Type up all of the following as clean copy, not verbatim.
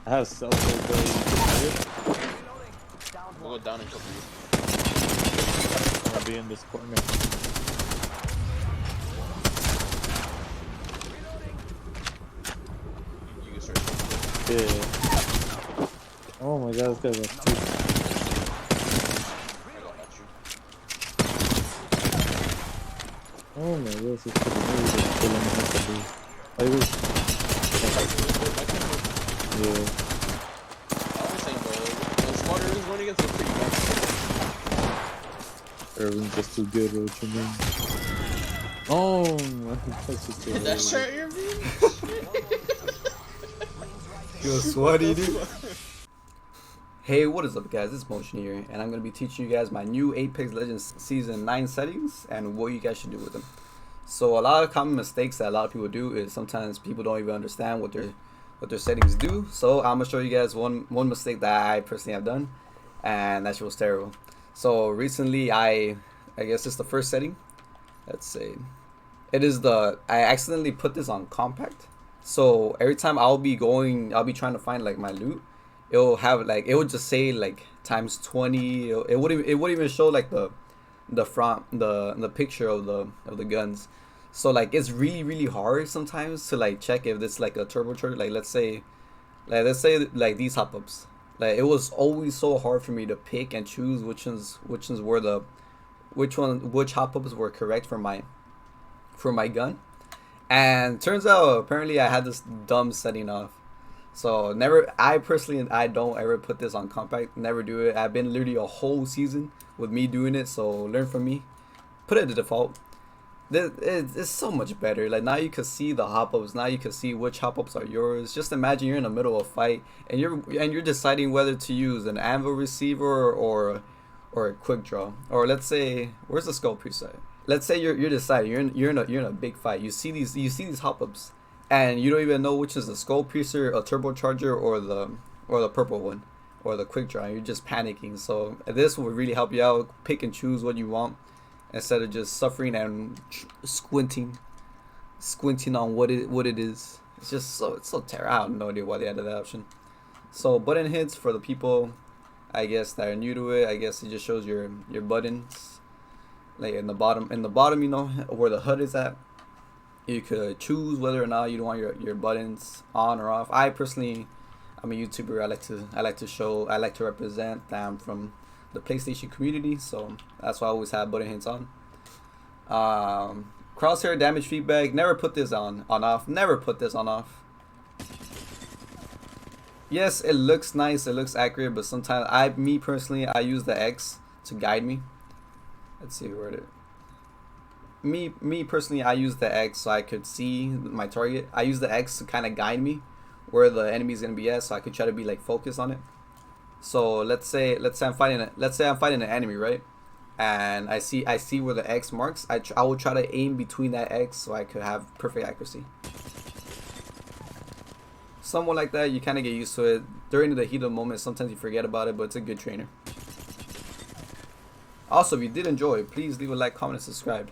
I have self ability. We'll go down and cover you. I'll be in this corner. You can start. Yeah. Oh my god, this guy's like two. I got you. Oh my god, this is pretty really just killing me. I wish. Yeah. I was saying, bro, the smarter is running against the pretty bad. Irvin's just too good, what you mean? Oh my, that's just too That shirt you're being? You're sweaty, dude. Hey, what is up, guys? It's Motion here, and I'm going to be teaching you guys my new Apex Legends Season 9 settings and what you guys should do with them. So a lot of common mistakes that a lot of people do is sometimes people don't even understand what their settings do. So I'm going to show you guys one mistake that I personally have done, and that shit was terrible. So recently, I guess it's the first setting. Let's say it is I accidentally put this on compact. So every time I'll be trying to find like my loot, it'll have like, it would just say like times 20. It wouldn't even show like the front, the picture of the guns. So like it's really hard sometimes to like check if it's like a turbocharger. Like let's say like these Hopups. Like it was always so hard for me to pick and choose which Hopups were correct for my gun. And turns out apparently I had this dumb setting off. So I personally don't ever put this on compact. Never do it. I've been literally a whole season with me doing it. So learn from me. Put it to default. It's so much better. Like now you can see the Hopups. Now you can see which Hopups are yours. Just imagine you're in the middle of a fight and you're deciding whether to use an anvil receiver or a quick draw. Or let's say, where's the skull preset? Let's say you're deciding you're in a big fight. You see these Hopups, and you don't even know which is the skull piercer, a turbocharger, or the purple one, or the quick draw. You're just panicking. So this will really help you out. Pick and choose what you want instead of just suffering and squinting on what it is. It's just it's so terrible. I have no idea why they added that option. So button hits for the people, I guess, that are new to it. I guess it just shows your buttons. Like in the bottom, you know, where the HUD is at. You could choose whether or not you want your buttons on or off. I personally, I'm a YouTuber. I like to represent that I'm from the PlayStation community, so that's why I always have button hits on. Crosshair damage feedback. Never put this on off. Never put this on off. Yes, it looks nice. It looks accurate, but sometimes me personally, I use the X to guide me. Let's see where it. Me personally, I use the X so I could see my target. I use the X to kind of guide me where the enemy's gonna be at, so I could try to be like focused on it. So let's say I'm fighting an enemy, right? And I see where the X marks. I will try to aim between that X so I could have perfect accuracy. Somewhat like that, you kind of get used to it. During the heat of the moment, sometimes you forget about it, but it's a good trainer. Also, if you did enjoy, please leave a like, comment, and subscribe.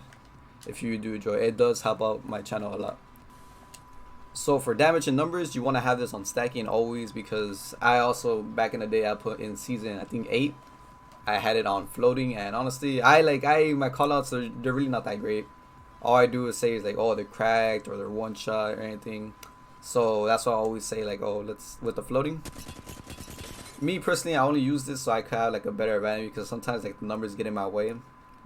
If you do enjoy, it does help out my channel a lot. So for damage and numbers, you want to have this on stacking always, because I also, back in the day, I put in season, I think 8, I had it on floating, and honestly, my callouts, they're really not that great. All I do is say is like, oh, they're cracked or they're one shot or anything. So that's why I always say like, oh, with the floating. Me personally, I only use this so I could have like a better advantage, because sometimes like the numbers get in my way,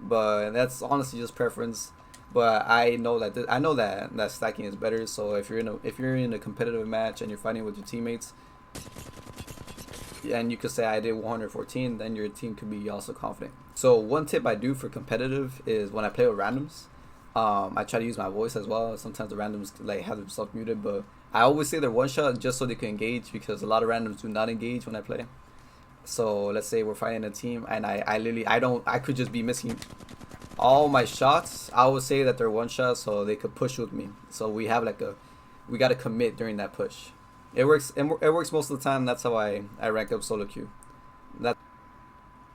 but that's honestly just preference. But I know that stacking is better. So if you're in a competitive match and you're fighting with your teammates, and you could say I did 114, then your team could be also confident. So one tip I do for competitive is when I play with randoms, I try to use my voice as well. Sometimes the randoms like have themselves muted, but I always say they're one shot just so they can engage, because a lot of randoms do not engage when I play. So let's say we're fighting a team and I could just be missing all my shots. I would say that they're one shot so they could push with me. So we gotta commit during that push. It works most of the time. That's how I rank up solo queue. That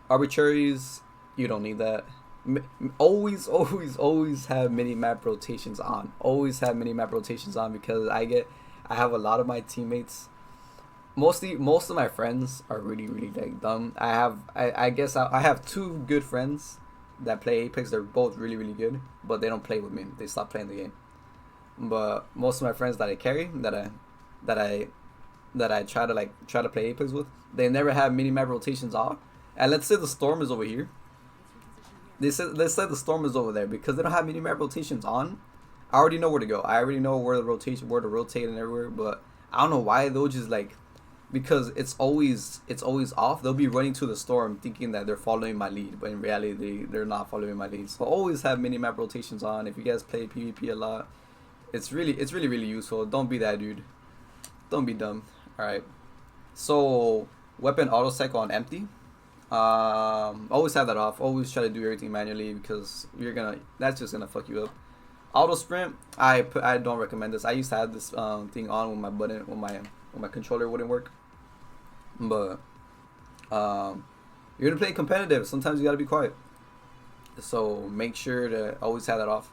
arbitraries, you don't need that. Always have mini map rotations on. Always have mini map rotations on, because I have a lot of my teammates. most of my friends are really like dumb. I guess I have two good friends that play Apex. They're both really good, but they don't play with me. They stop playing the game. But most of my friends that I carry, that I try to play Apex with, they never have mini map rotations off. And let's say the storm is over here. Let's say the storm is over there, because they don't have mini map rotations on. I already know where to go. I already know where to rotate and everywhere. But I don't know why they'll just like, because it's always off. They'll be running to the storm thinking that they're following my lead, but in reality they're not following my lead. So always have mini map rotations on. If you guys play PvP a lot, it's really useful. Don't be that dude. Don't be dumb. All right. So weapon auto cycle on empty. Always have that off. Always try to do everything manually, because that's just gonna fuck you up. Auto sprint, I don't recommend this. I used to have this thing on when my controller wouldn't work. But you're gonna play competitive. Sometimes you gotta be quiet. So make sure to always have that off.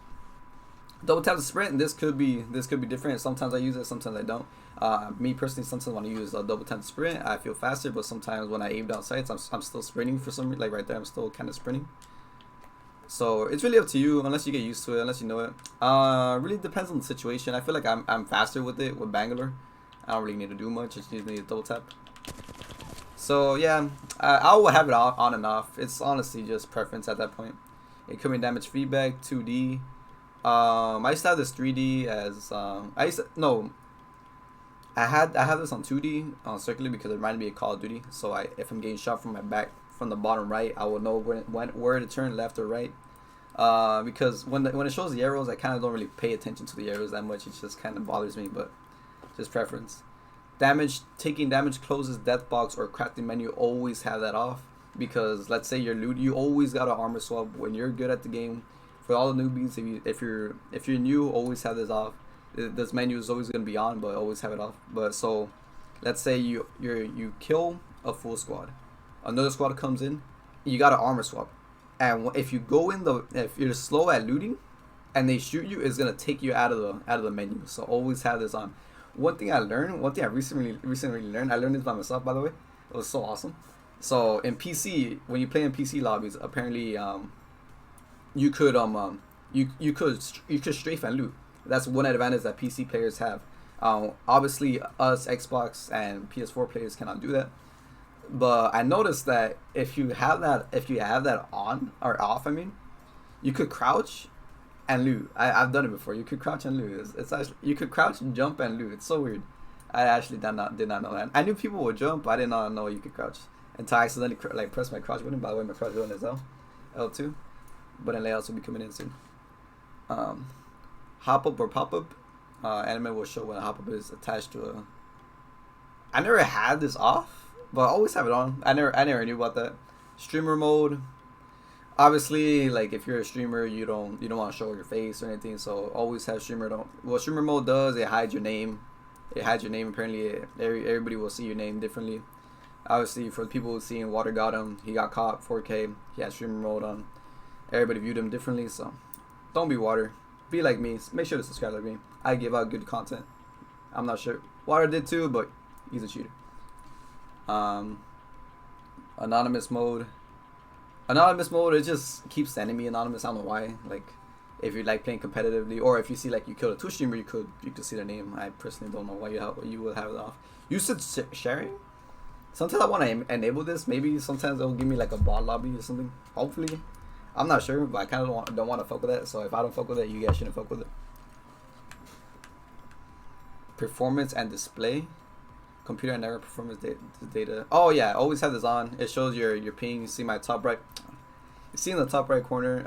Double tap the sprint. This could be different. Sometimes I use it, sometimes I don't. Me personally, sometimes when I use double tap the sprint, I feel faster. But sometimes when I aim down sights, I'm still sprinting for some reason. Like right there, I'm still kind of sprinting. So it's really up to you, unless you get used to it, unless you know it. Really depends on the situation. I feel like I'm faster with it with Bangalore. I don't really need to do much. I just need to double tap. So yeah, I will have it on and off. It's honestly just preference at that point. It could be damage feedback, 2D. I used to have this 3D as I had this on 2D circular, because it reminded me of Call of Duty. So if I'm getting shot from my back from the bottom right, I will know where to turn, left or right. Because when it shows the arrows, I kind of don't really pay attention to the arrows that much. It just kind of bothers me, but just preference. Taking damage closes death box or crafting menu. Always have that off, because let's say you're loot, you always got an armor swap when you're good at the game. For all the newbies, if you're new, always have this off. This menu is always gonna be on, but always have it off. But so, let's say you kill a full squad, another squad comes in, you got an armor swap, and if you're slow at looting, and they shoot you, it's gonna take you out of the menu. So always have this on. One thing I recently learned. I learned this by myself, by the way. It was so awesome. So in PC, when you play in PC lobbies, apparently you could strafe and loot. That's one advantage that PC players have. Obviously, us Xbox and PS4 players cannot do that. But I noticed that if you have that on or off, I mean, you could crouch and loot. I've done it before. You could crouch and loot. It's actually, you could crouch, jump, and loot. It's so weird. I actually did not know that. I knew people would jump. I did not know you could crouch until I accidentally press my crouch button. By the way, my crouch button is L2. But then layouts will be coming in soon. Hop up or pop up. Anime will show when a hop up is attached to a. I never had this off, but I always have it on. I never knew about that. Streamer mode. Obviously, like if you're a streamer, you don't want to show your face or anything. So always have streamer. What streamer mode does, it hides your name. It hides your name. Apparently, everybody will see your name differently. Obviously, for the people who seeing Water got him, he got caught 4K. He had streamer mode on. Everybody viewed him differently, so don't be Water. Be like me. Make sure to subscribe like me. I give out good content. I'm not sure Water did too, but he's a cheater. Anonymous mode. Anonymous mode, it just keeps sending me anonymous. I don't know why. Like, if you like playing competitively, or if you see like you killed a Twitch streamer, you could see their name. I personally don't know why you will have it off. You said sharing. Sometimes I want to enable this. Maybe sometimes they'll give me like a bot lobby or something. Hopefully. I'm not sure, but I kind of don't want to fuck with that. So if I don't fuck with it, you guys shouldn't fuck with it. Performance and display. Computer and network performance data. Oh yeah, always have this on. It shows your ping. You see my top right. You see in the top right corner.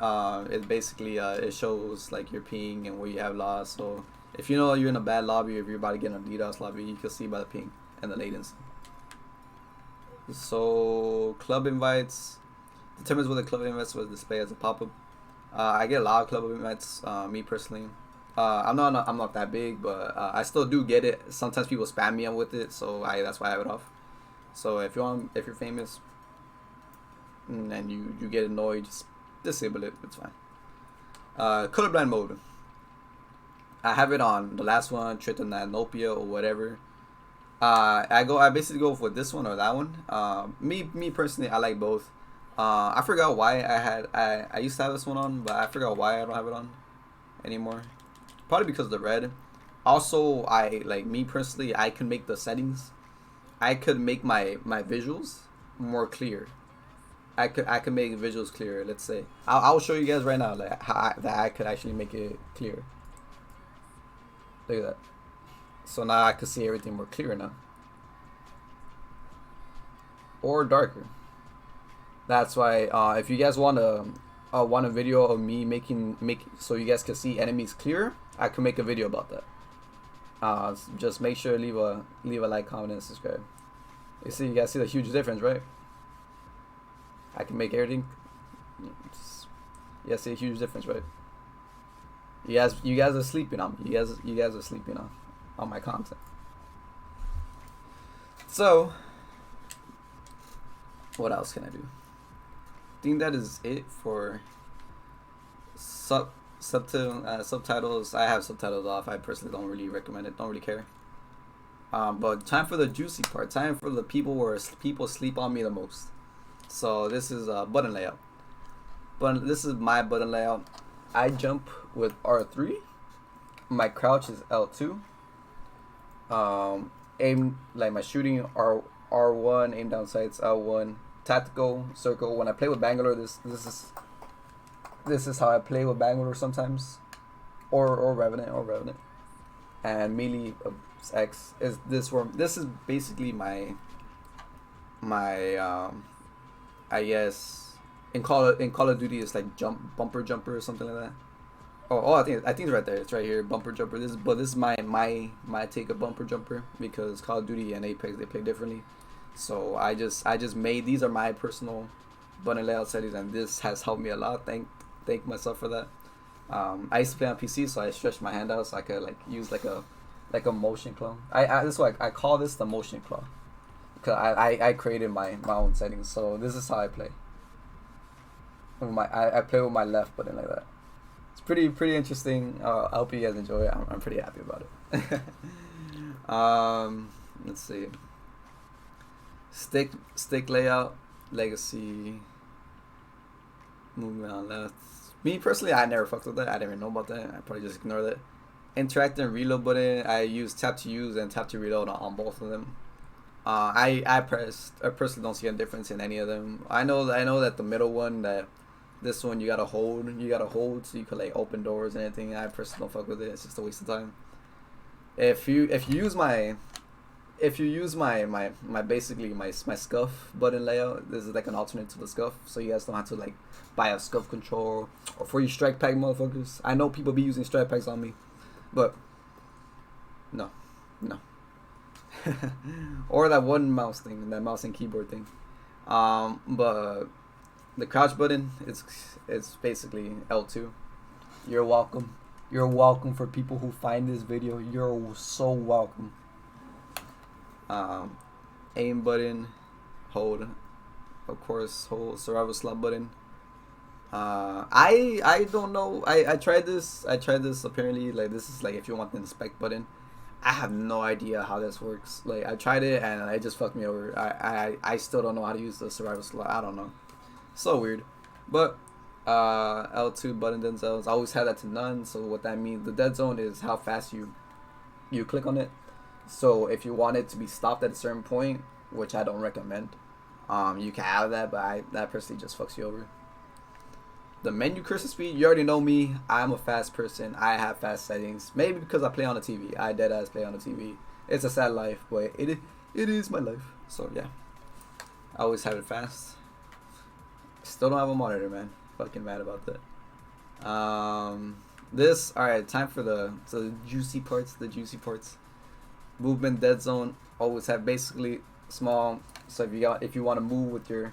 It basically it shows like your ping and where you have lost. So if you know you're in a bad lobby, or if you're about to get in a DDoS lobby, you can see by the ping and the latency. So club invites. Determines whether club invites will display as a pop-up. I get a lot of club invites. Me personally, I'm not that big, but I still do get it. Sometimes people spam me with it, so that's why I have it off. So if you're famous and you get annoyed, just disable it. It's fine. Colorblind mode. I have it on the last one, Tritanopia or whatever. I basically go with this one or that one. Me personally, I like both. I forgot why I used to have this one on, but I forgot why I don't have it on anymore. Probably because of the red. Also, me personally, I can make the settings. I could make my visuals more clear. I could make visuals clearer. Let's say I'll show you guys right now like how I could actually make it clear. Look at that. So now I can see everything more clear now. Or darker. That's why if you guys want a video of me making so you guys can see enemies clearer, I can make a video about that. Just make sure to leave a like, comment, and subscribe. You guys see the huge difference, right? I can make everything. You guys see a huge difference, right? You guys are sleeping on me. You guys are sleeping on my content. So, what else can I do? I think that is it for subtitles. I have subtitles off. I personally don't really recommend it. Don't really care. But time for the juicy part. Time for the people where people sleep on me the most. So this is button layout. This is my button layout. I jump with R3. My crouch is L2. Aim, like my shooting, R1. Aim down sights, L1. Tactical, circle. When I play with Bangalore, this is how I play with Bangalore sometimes, or Revenant. And melee X is this one. This is basically my I guess in Call of Duty it's like bumper jumper or something like that. Oh, I think it's right there. It's right here, bumper jumper. This is my take of bumper jumper, because Call of Duty and Apex, they play differently. So I just made, these are my personal button layout settings, and this has helped me a lot. Thank myself for that. I used to play on PC, so I stretched my hand out so I could like use like a motion claw. This is why I call this the motion claw, because I created my own settings. So this is how I play. I play with my left button like that. It's pretty interesting. I hope you guys enjoy it. I'm pretty happy about it. Let's see. Stick layout, legacy, movement on left. Me personally, I never fucked with that. I didn't even know about that. I probably just ignored it. Interact and reload button, I use tap to use and tap to reload on both of them. I personally don't see a difference in any of them. I know that the middle one, this one you gotta hold so you can like open doors and anything. I personally don't fuck with it. It's just a waste of time. If you use my basically my scuff button layout, this is like an alternate to the scuff, so you guys don't have to like buy a scuff control, or for you strike pack motherfuckers. I know people be using strike packs on me, but no. Or that one mouse thing, that mouse and keyboard thing. But the crouch button, it's basically L2. You're welcome. You're welcome for people who find this video. You're so welcome. Aim button, hold, of course, hold. Survival slot button. I don't know. I tried this. Apparently, like, this is like if you want the inspect button. I have no idea how this works. Like, I tried it and it just fucked me over. I still don't know how to use the survival slot. I don't know. So weird. But L2 button dead zones. I always had that to none. So what that means, the dead zone is how fast you click on it. So if you want it to be stopped at a certain point, which I don't recommend, you can have that, but that personally just fucks you over. The menu cursor speed, you already know me. I'm a fast person. I have fast settings. Maybe because I play on the TV. I deadass play on the TV. It's a sad life, but it is my life. So yeah, I always have it fast. Still don't have a monitor, man. Fucking mad about that. Alright, time for the juicy parts. Movement dead zone. Always have basically small. So if you want to move with your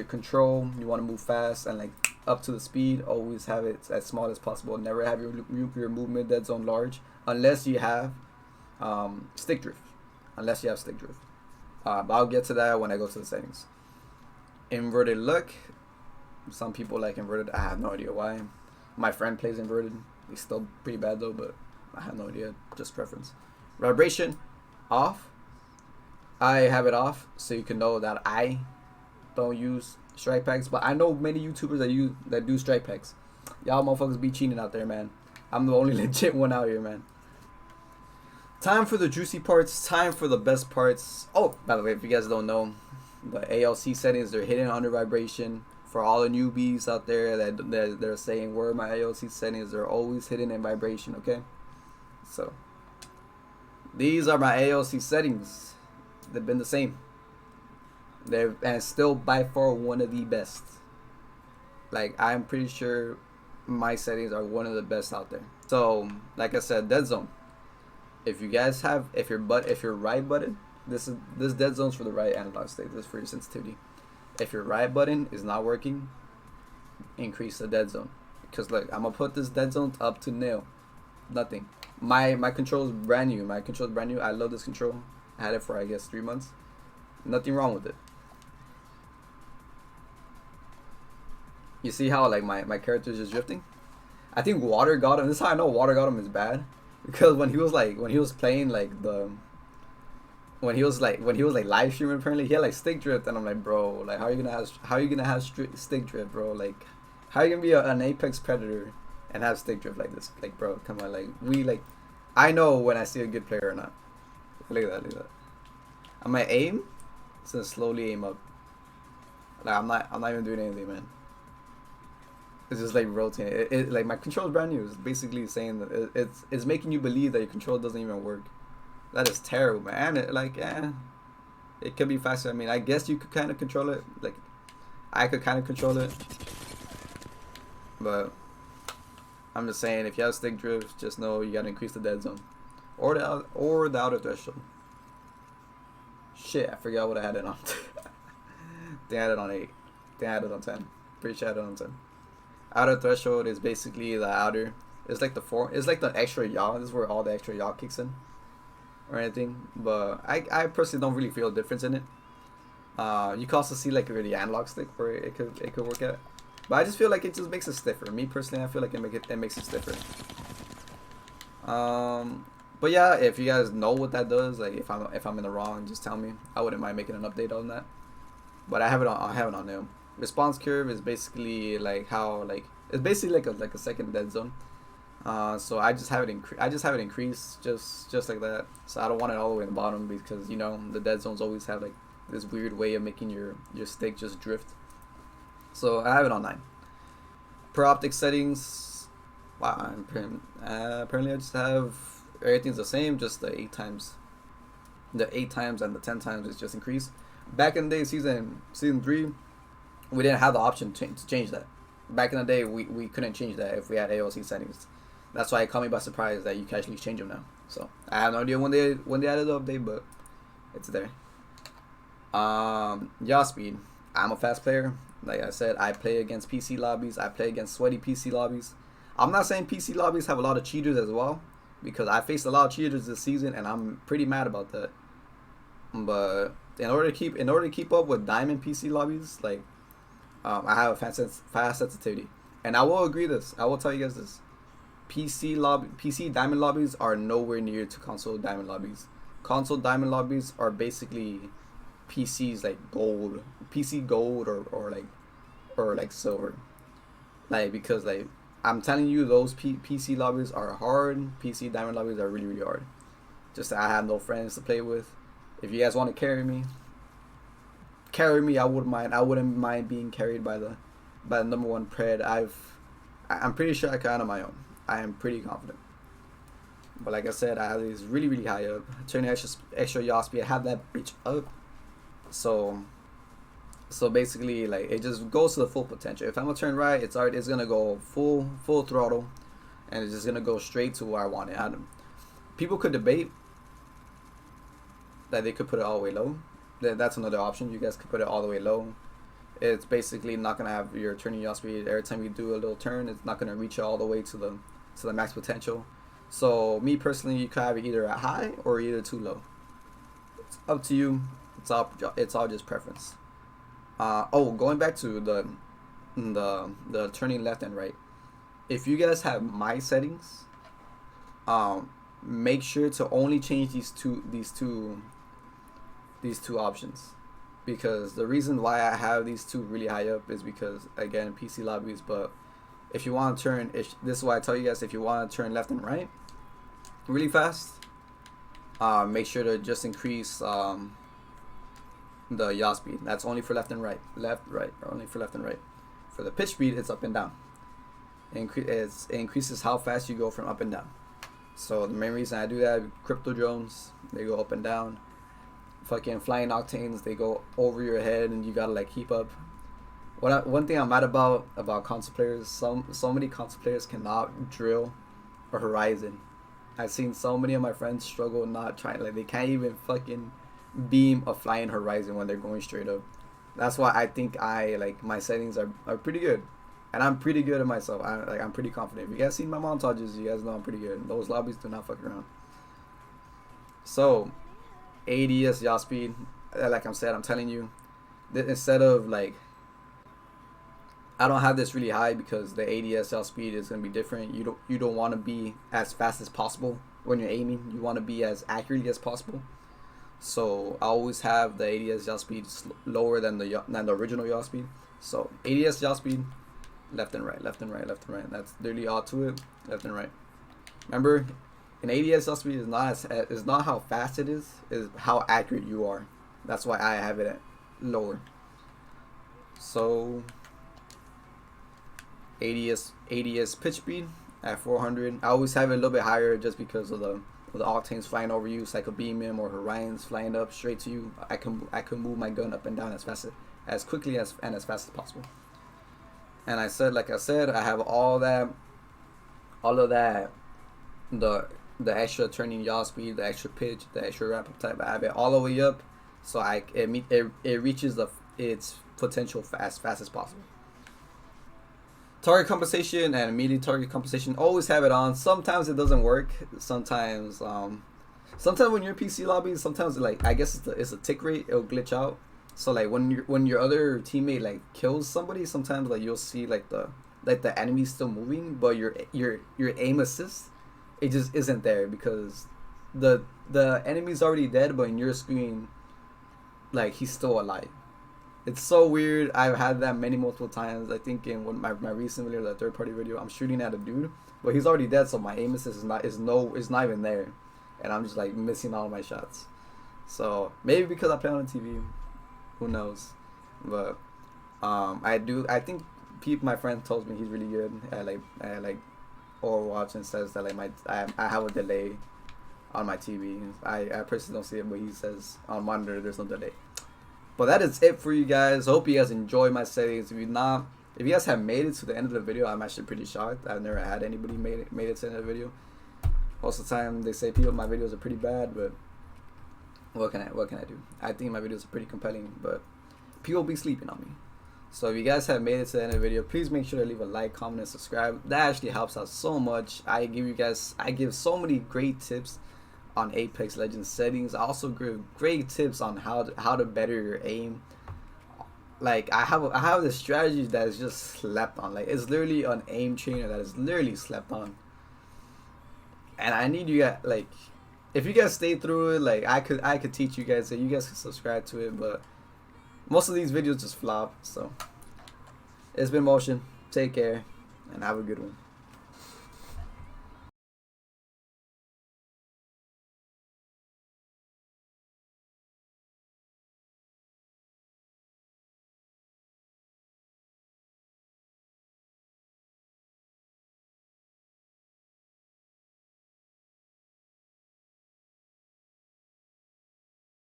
control, you want to move fast and like up to the speed, always have it as small as possible. Never have your movement dead zone large unless you have stick drift. But I'll get to that when I go to the settings. Inverted look. Some people like inverted. I have no idea why. My friend plays inverted. He's still pretty bad though, but I have no idea. Just preference. Vibration off. I have it off so you can know that I don't use strike packs, but I know many YouTubers that do strike packs. Y'all motherfuckers be cheating out there, man. I'm the only legit one out here, man. Time for the juicy parts. Time for the best parts. Oh, by the way, if you guys don't know, the ALC settings, they're hidden under vibration. For all the newbies out there that they're saying, where are my ALC settings? They're always hidden in vibration, okay? So, these are my ALC settings. They've been the same. And still by far one of the best. Like, I'm pretty sure my settings are one of the best out there. So, like I said, Deadzone. If you guys have, if your right button, this Deadzone's for the right analog state. This is for your sensitivity. If your right button is not working, increase the Deadzone. Because look, I'm gonna put this Deadzone up to nil. Nothing. My control is brand new. I love this control. I had it for, I guess, 3 months. Nothing wrong with it. You see how like my character is just drifting? I think water got him. This is how I know water got him is bad. Because when he was playing like the when he was like live streaming, apparently he had like stick drift, and I'm like, bro, like how are you gonna have stick drift, bro? Like how are you gonna be an apex predator and have stick drift like this? Like, bro, come on, like I know when I see a good player or not. Look at that. I'm gonna aim, so slowly aim up. Like I'm not even doing anything, man. It's just like rotating. It like my control is brand new. It's basically saying that it's making you believe that your control doesn't even work. That is terrible, man. It could be faster. I mean, I guess you could kind of control it. Like, I could kind of control it. But I'm just saying, if you have stick drift, just know you gotta increase the Deadzone, or the outer threshold. Shit, I forgot what I had it on. They had it on 8. They had it on 10. Pretty sure I had it on 10. Outer threshold is basically the outer. It's like the extra yaw. This is where all the extra yaw kicks in, or anything. But I personally don't really feel a difference in it. You can also see like the analog stick where it could work at. But I just feel like it just makes it stiffer. Me personally, I feel like it makes it stiffer. But yeah, if you guys know what that does, like if I'm in the wrong, just tell me. I wouldn't mind making an update on that. But I have it on now. Response curve is basically like how it's basically like a second Deadzone. So I just have it increased just like that. So I don't want it all the way in the bottom, because you know the Deadzones always have like this weird way of making your stick just drift. So I have it on 9. Per optic settings, wow. Apparently I just have everything's the same, just the 8 times. The 8 times and the 10 times is just increased. Back in the day, season 3, we didn't have the option to change that. Back in the day, we couldn't change that if we had AOC settings. That's why it caught me by surprise that you can actually change them now. So I have no idea when they added the update, but it's there. Yaw speed. I'm a fast player. Like I said, I play against PC lobbies. I play against sweaty PC lobbies. I'm not saying PC lobbies have a lot of cheaters as well, because I faced a lot of cheaters this season, and I'm pretty mad about that. But in order to keep up with diamond PC lobbies, like I have a fast sensitivity, and I will agree this. I will tell you guys this: PC diamond lobbies are nowhere near to console diamond lobbies. Console diamond lobbies are basically PC's like gold, PC gold, or like silver. Like, because like I'm telling you, those PC lobbies are hard. PC diamond lobbies are really hard. Just I have no friends to play with. If you guys want to carry me, I wouldn't mind. I wouldn't mind being carried by the number 1 pred. I'm pretty sure I can on my own. I am pretty confident. But like I said, I have these really high up. Turning extra yaw speed. I have that bitch up. So basically, like, it just goes to the full potential. If I'm gonna turn right, it's gonna go full throttle, and it's just gonna go straight to where I want it. People could debate that they could put it all the way low. That's another option. You guys could put it all the way low. It's basically not gonna have your turning yaw speed. Every time you do a little turn, it's not gonna reach all the way to the max potential. So me personally, you could have it either at high or either too low. It's up to you. It's all just preference. Going back to the turning left and right. If you guys have my settings, make sure to only change these two these two options, because the reason why I have these two really high up is because, again, PC lobbies. But if you want to turn, this is why I tell you guys, if you want to turn left and right really fast, make sure to just increase the yaw speed. That's only for left and right, right, or only for left and right. For the pitch speed, it's up and down. It increases how fast you go from up and down. So the main reason I do that, crypto drones, they go up and down. Fucking flying octanes, they go over your head and you gotta like keep up. One thing I'm mad about console players, so many console players cannot drill a horizon. I've seen so many of my friends struggle not trying, like they can't even fucking beam a flying horizon when they're going straight up. That's why I think my settings are pretty good. And I'm pretty good at myself. I'm pretty confident. If you guys seen my montages, you guys know I'm pretty good. Those lobbies do not fuck around. So 80s yaw speed, like I'm telling you, instead of like, I don't have this really high because the 80s yaw speed is gonna be different. You don't want to be as fast as possible when you're aiming. You want to be as accurately as possible. So I always have the 80s yaw speed lower than the original yaw speed. So 80s yaw speed, left and right, left and right, left and right. That's literally all to it, left and right. Remember, an 80s yaw speed is not how fast it is how accurate you are. That's why I have it at lower. So 80s pitch speed at 400. I always have it a little bit higher just because of the octanes flying over you, Cycle Beam or Orions flying up straight to you. I can move my gun up and down as quickly and as fast as possible. And like I said, I have all of that, the extra turning yaw speed, the extra pitch, the extra ramp up type. I have it all the way up, so it reaches its potential as fast as possible. Target compensation and immediate target compensation, always have it on. Sometimes it doesn't work. Sometimes when you're PC lobby, sometimes like I guess it's a tick rate. It'll glitch out. So like when your other teammate like kills somebody, sometimes like you'll see like the enemy's still moving, but your aim assist, it just isn't there because the enemy's already dead, but in your screen, like he's still alive. It's so weird. I've had that multiple times. I think in my recent video, the third party video, I'm shooting at a dude, but he's already dead, so my aim assist is not even there, and I'm just like missing all of my shots. So maybe because I play on TV, who knows? But I think my friend told me he's really good at like Overwatch, and says that like I have a delay on my TV. I personally don't see it, but he says on monitor there's no delay. But that is it for you guys. I hope you guys enjoy my settings. If you guys have made it to the end of the video, I'm actually pretty shocked. I've never had anybody made it to the end of the video. Most of the time they say my videos are pretty bad, but what can I do? I think my videos are pretty compelling, but people be sleeping on me. So if you guys have made it to the end of the video, please make sure to leave a like, comment, and subscribe. That actually helps out so much. I give so many great tips on Apex Legends settings. I also give great tips on how to better your aim. Like I have this strategy that is just slept on. Like it's literally an aim trainer that is literally slept on. And I need you guys, like, if you guys stay through it, like I could teach you guys that. You guys can subscribe to it, but most of these videos just flop. So it's been Motion. Take care and have a good one.